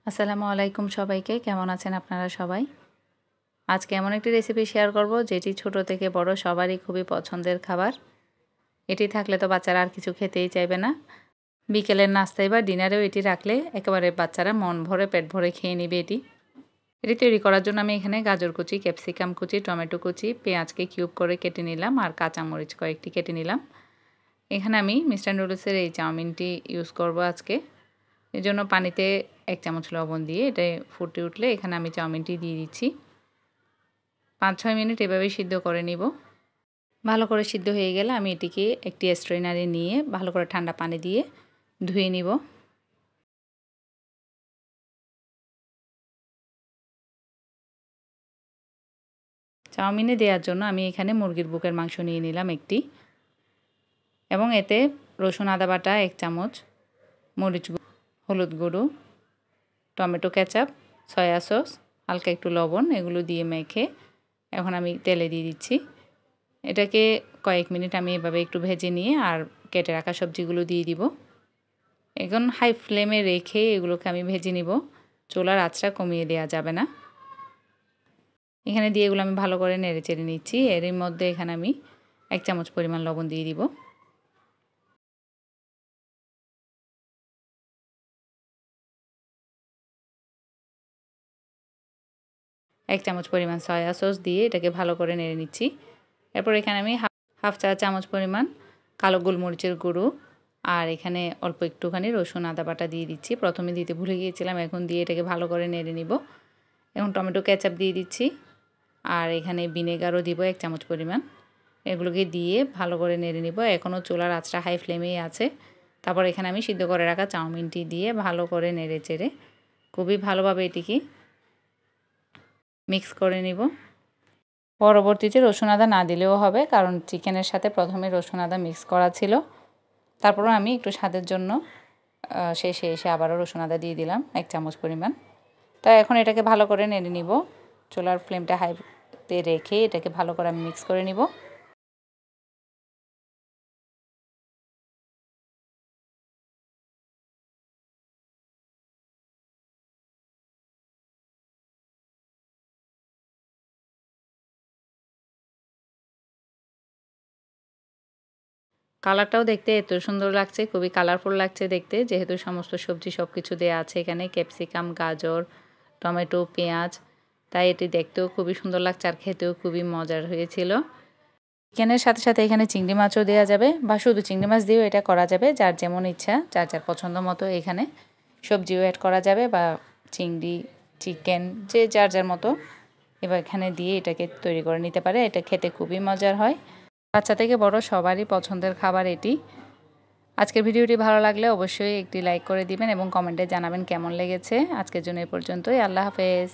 আসসালামু আলাইকুম সবাইকে, কেমন আছেন আপনারা সবাই? আজকে এমন একটি রেসিপি শেয়ার করব যেটি ছোট থেকে বড় সবারই খুবই পছন্দের খাবার। এটি থাকলে তো বাচ্চারা আর কিছু খেতেই চাইবে না। বিকেলের নাস্তায় বা ডিনারেও এটি রাখলে একেবারে বাচ্চারা মন ভরে পেট ভরে খেয়ে নেবে এটি। এটি তৈরি করার জন্য আমি এখানে গাজর কুচি, ক্যাপসিকাম কুচি, টমেটো কুচি, পেঁয়াজকে কিউব করে কেটে নিলাম আর কাঁচামরিচ কয়েকটি কেটে নিলাম। এখানে আমি মিস্টার নুডলসের এই চাউমিনটি ইউজ করব আজকে। এজন্য পানিতে 1 চামচ লবণ দিয়ে এটা ফুটে উঠলে এখানে আমি চাউমিনটি দিয়ে দিচ্ছি। 5-6 মিনিট এভাবেই সিদ্ধ করে নিব। ভালো করে সিদ্ধ হয়ে গেলে আমি এটিকে একটি স্ট্রেনারে নিয়ে ভালো করে ঠান্ডা পানি দিয়ে ধুয়ে নিব। চাউমিনে দেওয়ার জন্য আমি এখানে মুরগির বুকের মাংস নিয়ে নিলাম একটি, এবং এতে রসুন আদা বাটা 1 চামচ, মরিচ হলুদ গুঁড়ো, টমেটো কেচাপ, সয়া সস, হালকা একটু লবণ এগুলো দিয়ে মেখে এখন আমি তেলে দিয়ে দিচ্ছি। এটাকে কয়েক মিনিট আমি এভাবে একটু ভেজে নিয়ে আর কেটে রাখা সবজিগুলো দিয়ে দিব। এখন হাই ফ্লেমে রেখে এগুলোকে আমি ভেজে নিব, চুলার আঁচটা কমিয়ে দেওয়া যাবে না। এখানে দিয়ে এগুলো আমি ভালো করে নেড়ে চেড়ে নিচ্ছি। এর মধ্যে এখানে আমি 1 চামচ পরিমাণ লবণ দিয়ে দিব। এক চামচ পরিমাণ সয়া সস দিয়ে এটাকে ভালো করে নেড়ে নিচ্ছি। এরপর এখানে আমি হাফ চা চামচ পরিমাণ কালো গোলমরিচের গুঁড়ো আর এখানে অল্প একটুখানি রসুন আদা বাটা দিয়ে দিচ্ছি। প্রথমে দিতে ভুলে গিয়েছিলাম, এখন দিয়ে এটাকে ভালো করে নেড়ে নিব। এখন টমেটো কেচাপ দিয়ে দিচ্ছি আর এখানে ভিনেগারও দিব 1 চামচ পরিমাণ। এগুলোকে দিয়ে ভালো করে নেড়ে নিব। এখনও চুলার আঁচটা হাই ফ্লেমেই আছে। তারপর এখানে আমি সিদ্ধ করে রাখা চাউমিনটি দিয়ে ভালো করে নেড়ে চেড়ে খুবই ভালোভাবে এটিকে মিক্স করে নিব। পরবর্তীতে রসুন আদা না দিলেও হবে, কারণ চিকেনের সাথে প্রথমে রসুন আদা মিক্স করা ছিল। তারপরও আমি একটু স্বাদের জন্য শেষে এসে আবারও রসুন আদা দিয়ে দিলাম 1 চামচ পরিমাণ। তো এখন এটাকে ভালো করে নেড়ে নিব। চুলার ফ্লেমটা হাইতে রেখে এটাকে ভালো করে আমি মিক্স করে নিব। কালারটাও দেখতে এত সুন্দর লাগছে, খুবই কালারফুল লাগছে দেখতে, যেহেতু সমস্ত সবজি সব কিছু দেওয়া আছে এখানে, ক্যাপসিকাম, গাজর, টমেটো, পেঁয়াজ, তাই এটি দেখতেও খুবই সুন্দর লাগছে আর খেতেও খুবই মজার হয়েছিল। চিকেনের সাথে সাথে এখানে চিংড়ি মাছও দেওয়া যাবে বা শুধু চিংড়ি মাছ দিয়েও এটা করা যাবে, যার যেমন ইচ্ছা, যার যার পছন্দ মতো এখানে সবজিও অ্যাড করা যাবে বা চিংড়ি, চিকেন যে যার যার মতো এবার এখানে দিয়ে এটাকে তৈরি করে নিতে পারে। এটা খেতে খুবই মজার হয়। বাচ্চা থেকে বড় সবারই পছন্দের খাবার এটি। আজকের ভিডিওটি ভালো লাগলে অবশ্যই একটি লাইক করে দিবেন এবং কমেন্টে জানাবেন কেমন লেগেছে। আজকের জন্য এই পর্যন্তই। আল্লাহ হাফেজ।